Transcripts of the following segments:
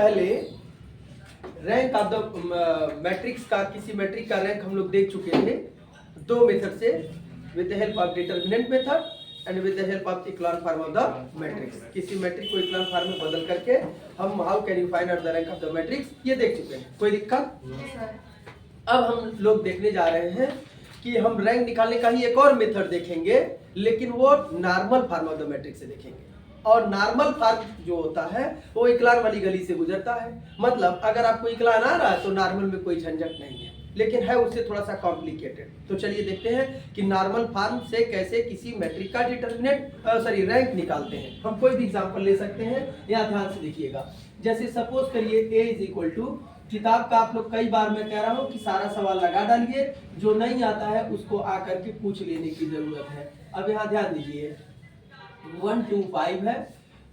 पहले rank of the matrix का, किसी मैट्रिक का रैंक हम लोग देख चुके थे दो मेथड से, with the help of determinant method and with the help of echelon form of the matrix. किसी मैट्रिक को इक्लान फॉर्म में बदल करके हम how can you find out the rank of the matrix, ये देख चुके हैं। कोई दिक्कत? अब हम लोग देखने जा रहे हैं कि हम रैंक निकालने का ही एक और मेथड देखेंगे, लेकिन वो normal form of the matrix से देखेंगे। और नॉर्मल फॉर्म जो होता है वो इक्लान वाली गली से गुजरता है। मतलब अगर आपको इक्लान आ रहा है तो नॉर्मल में कोई झंझट नहीं है, लेकिन है उससे थोड़ा सा कॉम्प्लिकेटेड। तो चलिए देखते हैं कि नॉर्मल फॉर्म से कैसे किसी मैट्रिक का डिटरमिनेंट रैंक निकालते हैं। हम कोई भी एग्जांपल ले सकते हैं, यहाँ ध्यान से देखिएगा। जैसे सपोज करिए a इज इक्वल टू, किताब का आप लोग कई बार मैं कह रहा हूँ कि सारा सवाल लगा डालिए, जो नहीं आता है उसको आकर के पूछ लेने की जरूरत है। अब यहाँ ध्यान दीजिए 1 2 5 है।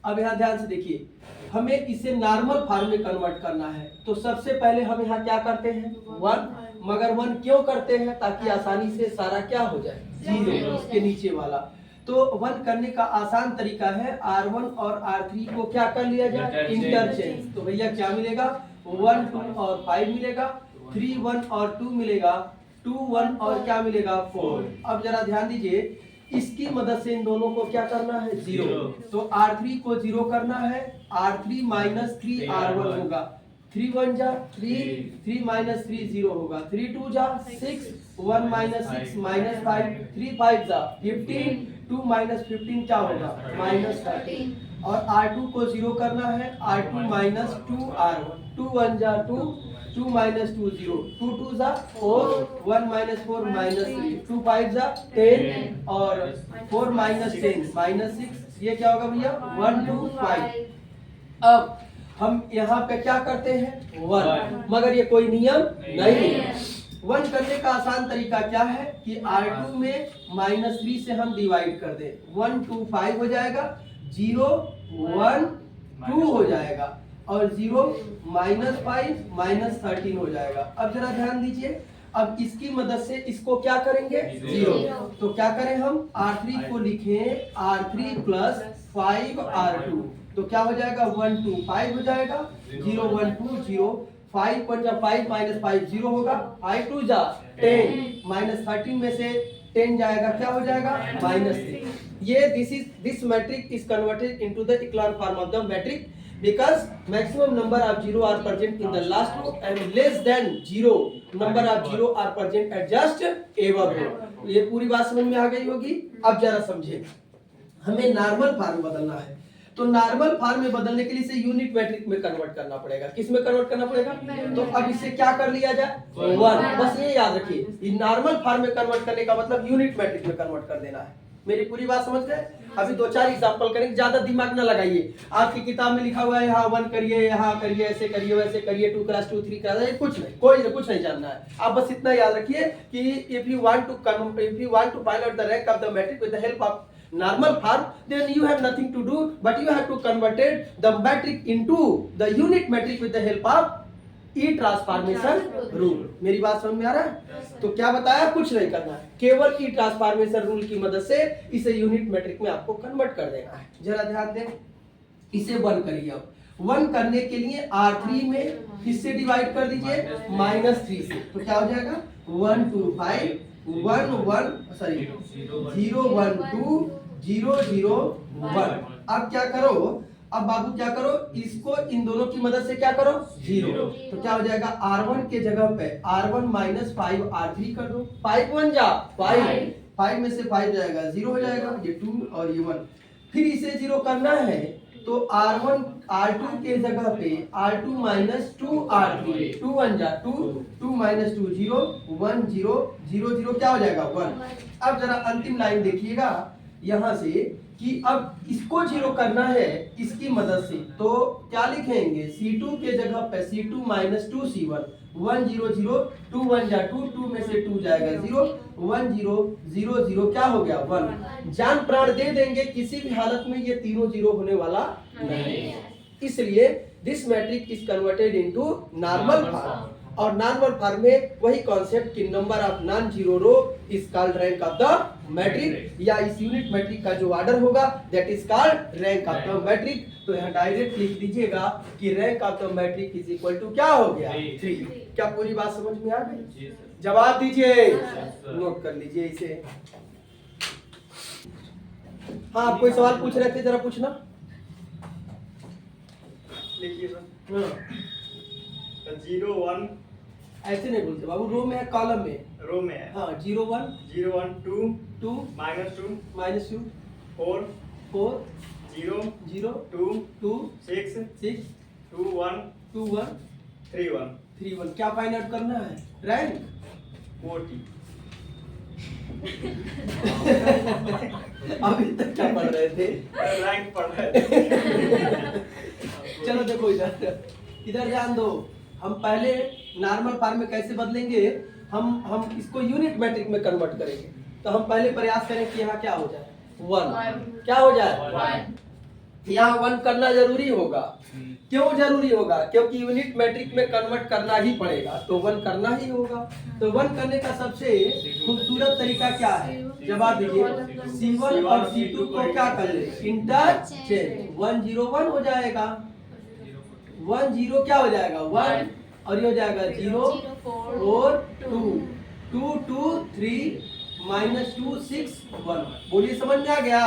अब यहाँ ध्यान से देखिए, हमें इसे नॉर्मल फॉर्म में कन्वर्ट करना है। तो सबसे पहले हम यहाँ क्या करते हैं 1, मगर 1 क्यों करते हैं? ताकि आसानी से सारा क्या हो जाए 0, इसके नीचे वाला। तो 1 करने का आसान तरीका है R1 और R3 को क्या कर लिया जाए, इंटरचेंज। तो भैया क्या मिलेगा, 1 2 और 5 मिलेगा, 3 1 और 2 मिलेगा, 2 1 और क्या मिलेगा 4। अब जरा ध्यान दीजिए, इसकी मदद से इन दोनों को क्या करना है 0। तो R3 को 0 करना है, R3 माइनस 3 R1 होगा। 3 1 जा 3, 3 माइनस 3 0 होगा। 3 2 जा 6, 1 माइनस 6 माइनस 5, 3 5 जा 15, 2 माइनस 15 क्या होगा माइनस 13। और R2 को 0 करना है, R2 माइनस 2 R1, 2 1 जा 2, 2 माइनस 2 0, 2 2 जा 4, 1 माइनस 4 माइनस 3, 2 5 जा 10 और 4 माइनस 10 माइनस 6। ये क्या होगा भैया 1 2 5। अब हम यहाँ पे क्या करते हैं 1, मगर ये कोई नियम नहीं है। 1 करने का आसान तरीका क्या है कि R2 में -3 से हम डिवाइड कर दें। 1 2 5 हो जाएगा, 0 1 2 हो जाएगा और 0 -5 -13 हो जाएगा। अब जरा ध्यान दीजिए, अब इसकी मदद से इसको क्या करेंगे 0। तो क्या करें हम R3 को लिखें R3 प्लस 5 R2। तो क्या हो जाएगा 1 2 5 हो जाएगा, 0 1 2 0, 5 1 जा 5 माइनस 5 0 होगा, 5 2 जा 10 माइनस 13 में से 10 जाएगा क्या हो जाएगा -3। ये this matrix is converted into the echelon form of the matrix because maximum number of 0 are present in the last row and less than 0 number of 0 are present at just above row। ये पूरी बात समझ में आ गई होगी। अब जरा समझे, हमें नॉर्मल फॉर्म बदलना है। तो नॉर्मल फॉर्म में बदलने के लिए इसे यूनिट मैट्रिक में कन्वर्ट करना पड़ेगा। किस में कन्वर्ट करना पड़ेगा? तो अब इसे क्या कर लिया जाए 1। बस ये याद रखिए, नॉर्मल फॉर्म में कन्वर्ट करने का मतलब यूनिट मैट्रिक में कन्वर्ट कर देना है। मेरी पूरी बात समझ गए? अभी 2-4 एग्जांपल करेंगे, ज्यादा दिमाग ना लगाइए। आपकी किताब में लिखा हुआ है यहाँ 1 करिए, यहाँ करिए, ऐसे करिए, वैसे करिए, 2 क्लास 2 3 क्लास, कुछ नहीं, कुछ नहीं जानना है। आप बस इतना याद रखिए कि if you want to find out the rank of the matrix with the help of normal form, then you have nothing to do, but you have to converted the matrix into the unit matrix with the help of E transformation rule. मेरी बात समझ में आ रहा है? तो क्या बताया, कुछ नहीं करना है, केवल ई ट्रांसफॉर्मेशन रूल की मदद से इसे यूनिट मैट्रिक में आपको कन्वर्ट कर देना है। जरा ध्यान दें, इसे 1 करिए। अब 1 करने के लिए R3 में किससे डिवाइड कर दीजिए -3 से। तो क्या हो जाएगा 1 2 5 1 1 सॉरी 0 1 2 0 0 1। अब क्या करो, अब बाबू क्या करो, इसको इन दोनों की मदद से क्या करो 0। तो क्या हो जाएगा R1 के जगह पे R1 माइनस 5 R3 कर दो। 5 1 जा 5 में से 5 जाएगा 0 हो जाएगा, ये 2 और ये 1। फिर इसे 0 करना है तो R1 R2 के जगह पे R2 माइनस 2 R3, 2 1 जा 2, 2 माइनस 2 0 1 0 0 0 क्या हो जाएगा 1। अब जरा अंतिम लाइन देखिएगा यहाँ से कि अब इसको 0 करना है इसकी मदद से। तो क्या लिखेंगे C2 के जगह पे C2 माइनस 2 C1, 1 0 0 2 1 जा 2, 2 में से 2 जाएगा 0, 1 0 0 0 क्या हो गया 1। जान प्राण दे देंगे, किसी भी हालत में ये तीनों 0 होने वाला नहीं है। इसलिए this matrix is converted into normal form. और नॉर्मल फॉर्म में वही कॉन्सेप्ट कि number of non zero row is called rank of the matrix, या इस यूनिट मैट्रिक का जो ऑर्डर होगा that is called rank of the matrix. तो यहाँ डायरेक्ट लिख दीजिएगा कि rank of the matrix is equal to क्या हो गया 3। क्या पूरी बात समझ में आ गई? जवाब दीजिए, नोट कर लीजिए इसे। हाँ, आप कोई सवाल पूछ रहे थे, जरा पूछना। लिखिए सर। हाँ, 0 1 ऐसे नहीं बोलते बाबू, रो में है कॉलम में। रो में है। हाँ, 0 1 0 1 2 2 -2 -2 4 4 0 0 2 2 6 6 2 1 2 1 3 1 3 1। क्या फाइंड आउट करना है? रैंक 40। अभी तक क्या पढ़ रहे थे? रैंक पढ़ रहे थे। चलो देखो इधर ध्यान दो। हम पहले नॉर्मल फॉर्म में कैसे बदलेंगे, हम इसको यूनिट मैट्रिक में कन्वर्ट करेंगे। तो हम पहले प्रयास करें कि यहाँ क्या हो जाए 1। क्या हो जाए? यहाँ 1 करना जरूरी होगा। क्यों जरूरी होगा? क्योंकि यूनिट मैट्रिक में कन्वर्ट करना ही पड़ेगा, तो 1 करना ही होगा। तो 1 करने का सबसे खूबसूरत तरीका क्या है? जवाब दीजिए। C1 और C2 को क्या कर ले? इंटरचेंज। 1 0 1 हो जाएगा। 1 0 क्या हो जाएगा? 1, और ये हो जाएगा 0 4 2 2 2 3 -2 6 1। बोलिए, समझ में आ गया?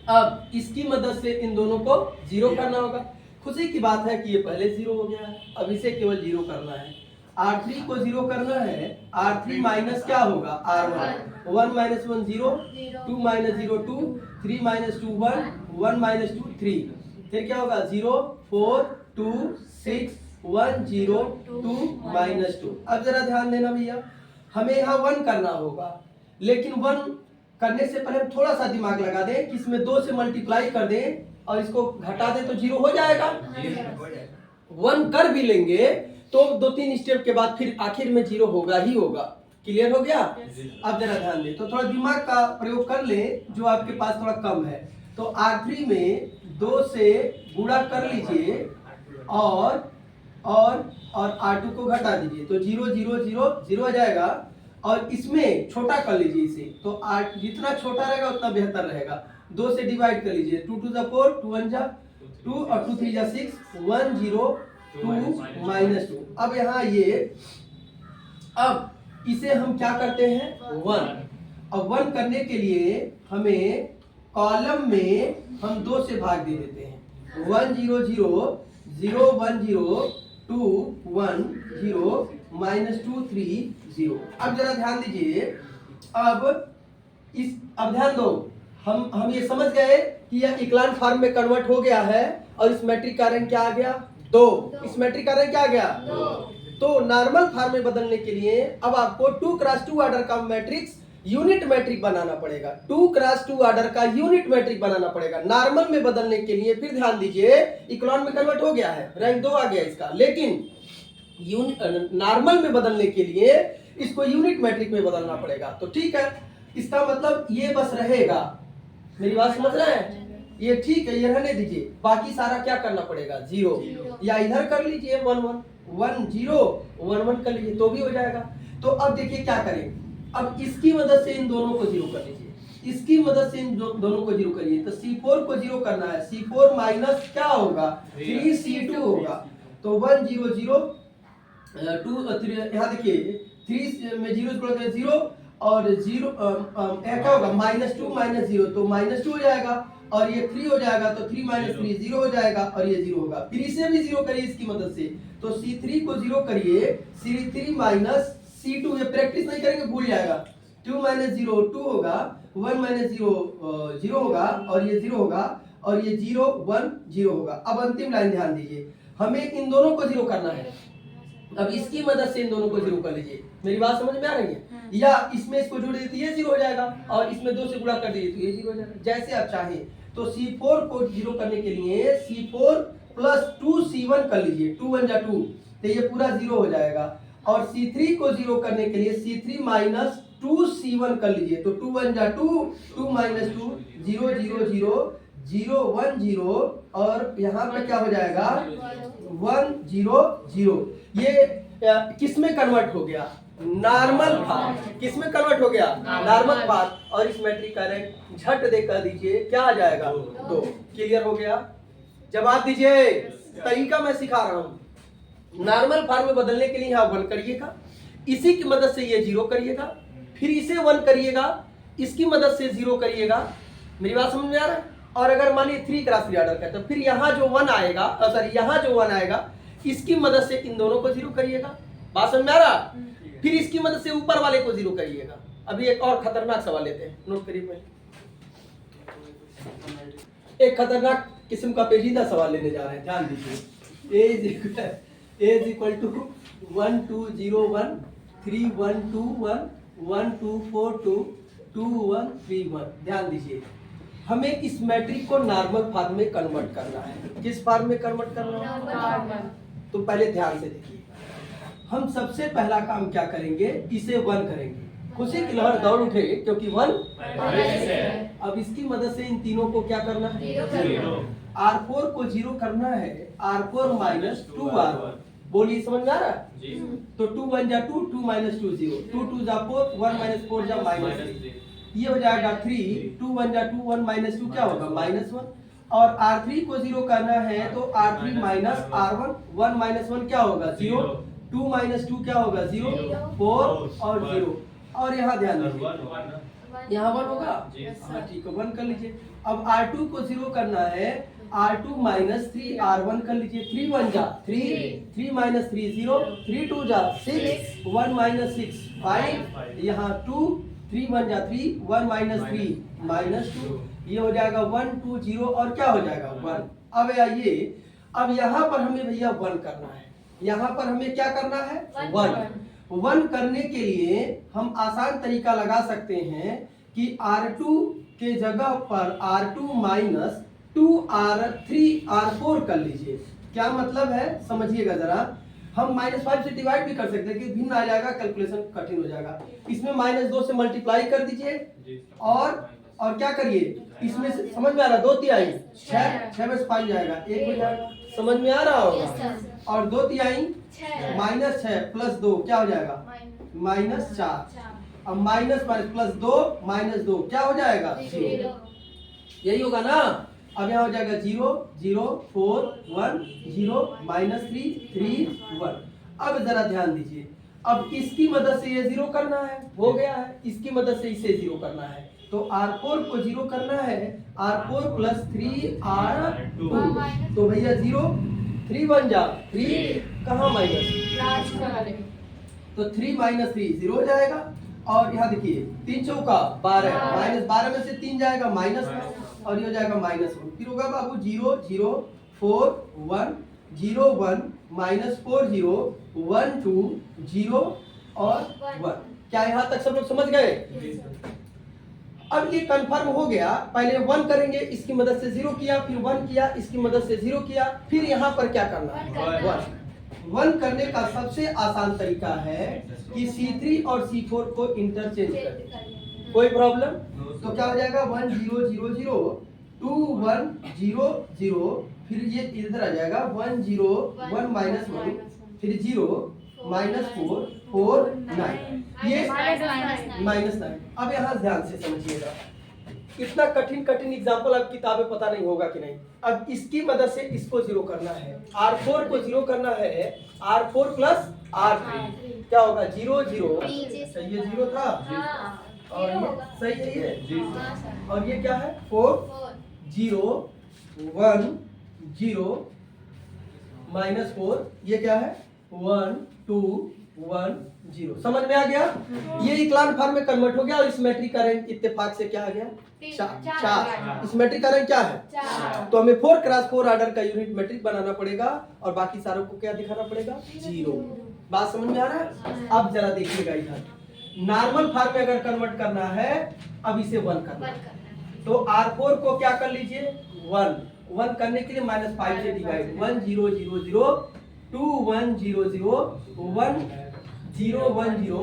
अब इसकी मदद से इन दोनों को 0 करना होगा। खुशी की बात है कि ये पहले 0 हो गया है, अब इसे केवल 0 करना है। R3 को 0 करना है। R3 माइनस क्या होगा? R1। 1 -1 0 2 -0 2 3 -2 1 1 -2 3। फिर क्या होगा? 0 4 2 6 1 0 2 -2। अब जरा ध्यान देना भैया, हमें यहाँ 1 करना होगा, लेकिन 1 करने से पहले हम थोड़ा सा दिमाग लगा दें कि इसमें 2 से मल्टीप्लाई कर दें और इसको घटा दें तो 0 हो जाएगा। 1 कर भी लेंगे तो 2-3 स्टेप के बाद फिर आखिर में 0 होगा ही होगा। क्लियर हो गया? अब जरा ध्यान दें, तो थोड़ा दिमाग का प्रयोग कर ले जो आपके पास थोड़ा कम है। तो R3 में 2 से गुणा कर लीजिए और R2 को घटा दीजिए, तो 0 0 0 0 हो जाएगा। और इसमें छोटा कर लीजिए इसे, तो जितना छोटा रहेगा उतना बेहतर रहेगा। 2 से डिवाइड कर लीजिए, 2 2 4 2 1 2 और 2 3 6 1 0 2 -2। अब यहाँ ये, अब इसे हम क्या करते हैं? 1। अब 1 करने के लिए हमें कॉलम में हम 2 से भाग दे देते हैं। 1 0 0 0 1 0 2 1 0 -2 3 0। अब जरा ध्यान दीजिए, अब ध्यान दो, हम ये समझ गए कि यह इक्लान फॉर्म में कन्वर्ट हो गया है और इस मैट्रिक का रैंक क्या आ गया? 2। इस मैट्रिक का रैंक क्या आ गया? 2। तो नॉर्मल फॉर्म में बदलने के लिए अब आपको 2x2 ऑर्डर का मैट्रिक्स यूनिट मैट्रिक बनाना पड़ेगा। 2x2 ऑर्डर का यूनिट मैट्रिक बनाना पड़ेगा नॉर्मल में बदलने के लिए। फिर ध्यान दीजिए, इक्लान में कन्वर्ट हो गया है, रैंक 2 आ गया इसका, लेकिन नॉर्मल में बदलने के लिए इसको यूनिट मैट्रिक में बदलना पड़ेगा। तो ठीक है, इसका मतलब ये बस रहेगा। मेरी बात समझ रहे हैं? ये ठीक है, ये रहने दीजिए। बाकी सारा क्या करना पड़ेगा? 0, या इधर कर लीजिए 1 1 1 0 1 1 कर लीजिए तो भी हो जाएगा। तो अब देखिए क्या करें, अब इसकी मदद से इन दोनों को 0 कर लीजिए, इसकी मदद से इन दोनों को 0 करिए। तो C4 को 0 करना है, C4 माइनस क्या होगा? 3C2 होगा। तो 1 0 0 2 यहाँ देखिए 3 में 0 0 और 0 क्या होगा? -2 -0, तो -2 हो जाएगा और ये 3 हो जाएगा, तो 3 -3 0 हो जाएगा और ये 0 होगा। फिर इसे भी 0 करिए इसकी मदद से, तो C3 को 0 करिए, C3 -C2, ये प्रैक्टिस नहीं करेंगे भूल जाएगा। 2 -0 2 होगा, 1 -0 0 होगा और ये 0 होगा और ये 0 1 0 होगा। अब अंतिम लाइन ध्यान दीजिए, हमें इन दोनों को 0 करना है। अब इसकी मदद से इन दोनों को 0 कर लीजिए। मेरी बात समझ में आ रही है? या इसमें इसको जोड़ देते ये 0 हो जाएगा और इसमें 2 से गुणा कर दीजिए तो ये 0 हो जाएगा, जैसे आप चाहें। तो C4 को 0 करने के लिए C4 + 2C1 कर लीजिए, 2 1 जा 2, तो ये पूरा 0 हो जाएगा। और C3 को 0 करने के लिए C3 - 2C1 कर लीजिए, तो 2 1 जा 2 2 -2 0 0 0 0 1 0 और यहाँ पे क्या हो जाएगा 1 0 0। ये किस में कन्वर्ट हो गया? Normal form. किस में कन्वर्ट हो गया? Normal form. और इस मैट्रिक का रैंक झट दे कर दीजिए, क्या आ जाएगा? 2। क्लियर हो गया? जवाब दीजिए। तरीका मैं सिखा रहा हूँ। नॉर्मल फार्म में बदलने के लिए यहाँ 1 करिएगा, इसी की मदद से ये 0 करिएगा, फिर इसे 1 करिएगा, इसकी मदद से 0 करिएगा। मेरी बात समझ में आ रहा है? और अगर मान लीजिए 3 क्रॉस 3 ऑर्डर का है तो फिर यहाँ जो 1 आएगा, सॉरी यहाँ जो 1 आएगा इसकी मदद से इन दोनों को 0 करिएगा। बात समझ में आ रहा? फिर इसकी मदद से ऊपर वाले को 0 करिएगा। अभी एक और खतरनाक सवाल लेते हैं, नोट करिए पहले। एक खतरनाक किस्म का पेचीदा सवाल लेने जा रहे हैं, ध्यान दीजिए। a is equal to 1 2 0 1 3 1 2 1 1 2 4 2 2 1 3 1। ध्यान दीजिए, हमें इस मैट्रिक को नॉर्मल फॉर्म में कन्वर्ट करना है। किस फॉर्म में कन्वर्ट करना है? तो पहले ध्यान से देखिए, हम सबसे पहला काम क्या करेंगे? इसे 1 करेंगे। खुशी की लहर दौड़ उठे क्योंकि 1 अब इसकी मदद से इन तीनों को क्या करना है? R4 को 0 करना है। R4 minus 2R1। बोलिए, समझ में आ रहा है? तो 2 1 जा 2 2 माइनस 2 0 2 2 जा 4 1 माइनस 4 जा माइनस 3। ये हो जाएगा 3 2 1 जा 2 1 माइनस 2 क्या होगा? माइनस 1। और R3 को 0 करना है तो R3 माइनस R1 1 माइनस 1 क्या होगा? 0 2 माइनस 2 क्या होगा? 0 4 और 0। और यहाँ ध्यान दीजिए, यहाँ 1 होगा। हाँ ठीक है, 1 कर लीजिए। अब R2 को 0 करना है, R2 माइनस 3 R1 कर लीजिए। 3 1 जा 3 3 माइनस 3 0 3 2 जा 6 1 माइनस 6 5 यहाँ 2 3 1 जा 3 1 माइनस 3 माइनस 2। ये हो जाएगा 1 2 0 और क्या हो जाएगा? 1। अब आइए, अब यहाँ पर हमें भैया 1 करना है। यहाँ पर हमें क्या करना है? 1 करने के लिए हम आसान तरीका लगा सकते हैं कि R2 के जगह पर R2 माइनस 2R3 R4 कर लीजिए। क्या मतलब है समझिएगा जरा। हम -5 से डिवाइड भी कर सकते हैं कि भिन्न आ जाएगा, कैलकुलेशन कठिन हो जाएगा। इसमें -2 से मल्टीप्लाई कर दीजिए और क्या करिए, इसमें से समझ में आ रहा? 2 तिहाई 6 में से 5 जाएगा 1 हो जाएगा। समझ में आ रहा होगा? और 2 तिहाई माइनस 6 प्लस 2 क्या हो जाएगा? माइनस 4। अब माइनस प्लस 2 माइनस 2 क्या हो जाएगा? 0। यही होगा ना? अब यहाँ हो जाएगा 0 0 4 1 0 माइनस 3 3 1। अब जरा ध्यान दीजिए, अब इसकी मदद से ये 0 करना है, हो गया है। इसकी मदद से इसे 0 करना है तो R4 को 0 करना है। R4 प्लस 3R2 तो भैया 0 3 1 जा 3 कहाँ माइनस? तो 3 माइनस 3 0 हो जाएगा। और यहाँ देखिए 3 चौका 12 माइनस 12 में से 3 जाएगा माइनस में और ये हो जाएगा -1। फिर होगा बाबू 0 0 4 1 0 1 माइनस 4 0 1 2 0 और 1। क्या यहाँ तक सब लोग समझ गए? अब ये कंफर्म हो गया। पहले 1 करेंगे, इसकी मदद से 0 किया, फिर 1 किया, इसकी मदद से 0 किया, फिर यहाँ पर क्या करना है? 1 करने का सबसे आसान तरीका है कि C3 और C4 को इंटरचेंज कर। कोई प्रॉब्लम? तो क्या हो जाएगा? 1 0 0 0 2 1 0 0 फिर ये इधर आ जाएगा 1 0 1 माइनस 1 फिर 0 -4 4 9 ये -9। अब यहाँ ध्यान से समझिएगा, इतना कठिन एग्जाम्पल अब किताबें पता नहीं होगा कि नहीं। अब इसकी मदद से इसको 0 करना है, R4 को 0 करना है। R4 प्लस R3 क्या होगा? 0 0। सही है, 0 था और ये सही है ये। और ये क्या है? 4 0 1 0 -4 ये क्या है? 1 2 1 0। समझ में आ गया? ये इक्लान फॉर्म में कन्वर्ट हो गया और इस मैट्रिक का रैंक इत्तेफाक से क्या आ गया? 4। इस मैट्रिक का रैंक क्या है? तो हमें 4 क्रॉस 4 ऑर्डर का यूनिट मैट्रिक बनाना पड़ेगा और बाकी सारों को क्या दिखाना पड़ेगा? 0। बात समझ में आ रहा है? अब जरा देखिएगा इधर, नॉर्मल फॉर्म में अगर कन्वर्ट करना है, अब इसे 1 करना है तो R4 को क्या कर लीजिए? 1 करने के लिए -5 से डिवाइड 1 0 0 0 2 1 0 0 1 0 1 0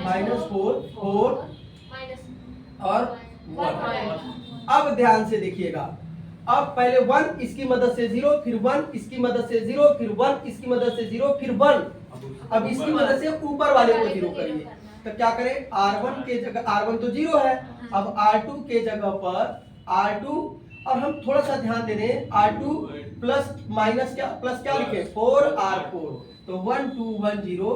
-4 4 और 1 अब ध्यान से देखिएगा, अब पहले 1 इसकी मदद से 0, फिर 1 इसकी मदद से 0, फिर 1 इसकी मदद से 0, फिर 1। अब इसकी मदद से ऊपर वाले को 0 करिए। तो क्या करें, R1 के जगह, R1 तो 0 है, अब R2 के जगह पर R2, और हम थोड़ा सा ध्यान दे रहे हैं, R2 प्लस माइनस प्लस क्या लिखे, 4R4। तो 1 2 1 0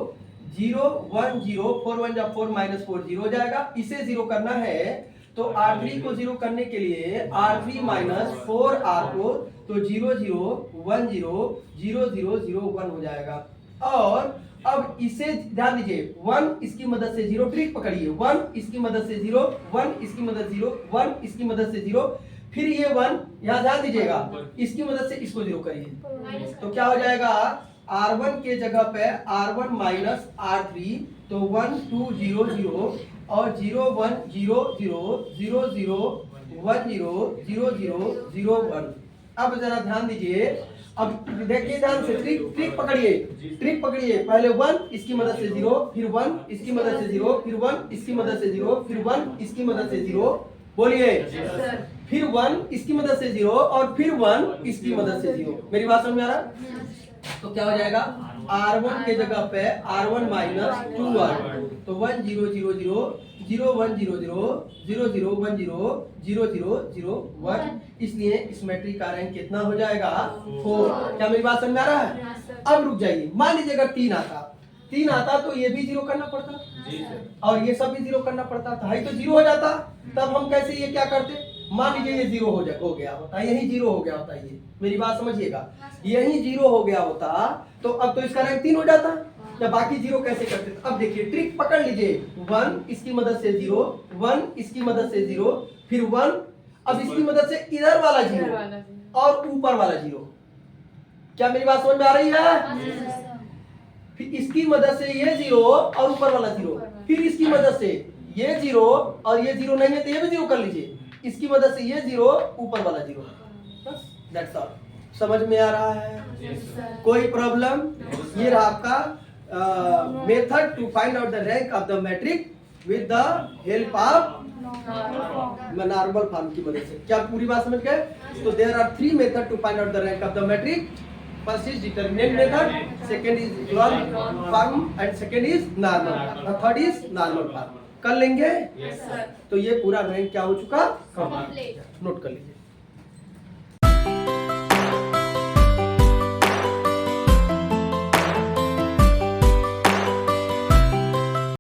0 1 0, 4 1 जा 4 माइनस 4 0 हो जाएगा। इसे 0 करना है तो R3 को 0 करने के लिए R3 माइनस 4R4, तो 0 0 1 0 0 0 0 1 हो जाएगा। और अब इसे ध्यान दीजिए, 1 इसकी मदद से 0, ट्रिक पकड़िए, 1 इसकी मदद से 0, 1 इसकी मदद 0, 1 इसकी मदद से 0, फिर ये 1 यहाँ ध्यान दीजिएगा, इसकी मदद से इसको 0 करिए। तो क्या हो जाएगा, R1 के जगह पे R1 माइनस R3, तो 1 2 0 0 और 0 1 0 0 0 0 1 0 0 0 0 1। अब जरा ध्यान दीजिए, अब देखिए ध्यान से, ट्रिक पकड़िए, पहले 1 इसकी मदद से 0, फिर 1 इसकी मदद से 0, फिर 1 इसकी मदद से 0, फिर 1 इसकी मदद से 0, बोलिए, फिर 1 इसकी मदद से 0 और फिर 1 इसकी मदद से 0। मेरी बात समझ में आ रहा है? तो क्या हो जाएगा, R1 के जगह पे R1 माइनस 2R, तो 1 0 0 0 0 1 0 0 0 0 1 0 0 0 0 1। इसलिए इस मैट्रिक का रैंक कितना हो जाएगा, 4। क्या मेरी बात समझ में आ रहा है? अब रुक जाइए, मान लीजिए अगर 3 आता तो ये भी 0 करना पड़ता और ये सब भी 0 करना पड़ता, तो हाई तो 0 हो जाता। तब हम कैसे ये क्या करते, मान लीजिए ये 0 हो गया होता, यही 0 हो गया होता, ये मेरी बात समझिएगा, यही 0 हो गया होता, तो अब तो इसका रैंक 3 हो जाता। या बाकी 0 कैसे करते, अब देखिए ट्रिक पकड़ लीजिए, 1 इसकी मदद से 0, 1 इसकी मदद से 0, फिर 1, अब इसकी मदद से इधर वाला 0 और ऊपर वाला 0। क्या मेरी बात समझ में आ रही है? फिर इसकी मदद से ये 0 और ऊपर वाला 0, फिर इसकी मदद से ये 0 और ये 0 नहीं है तो ये भी 0 कर लीजिए, इसकी मदद से ये 0 ऊपर वाला 0, बस दैट्स ऑल। समझ में आ रहा है? कोई प्रॉब्लम? ये रहा आपका method to find out the rank of the matrix with the help of normal form की मदद से। क्या पूरी बात समझ गए? तो there are 3 method to find out the rank of the matrix. First is determinant method, second is echelon form and second is normal, और थर्ड इज नॉर्मल फॉर्म। कर लेंगे? Yes, sir. तो ये पूरा रैंक क्या हो चुका, नोट कर लीजिए।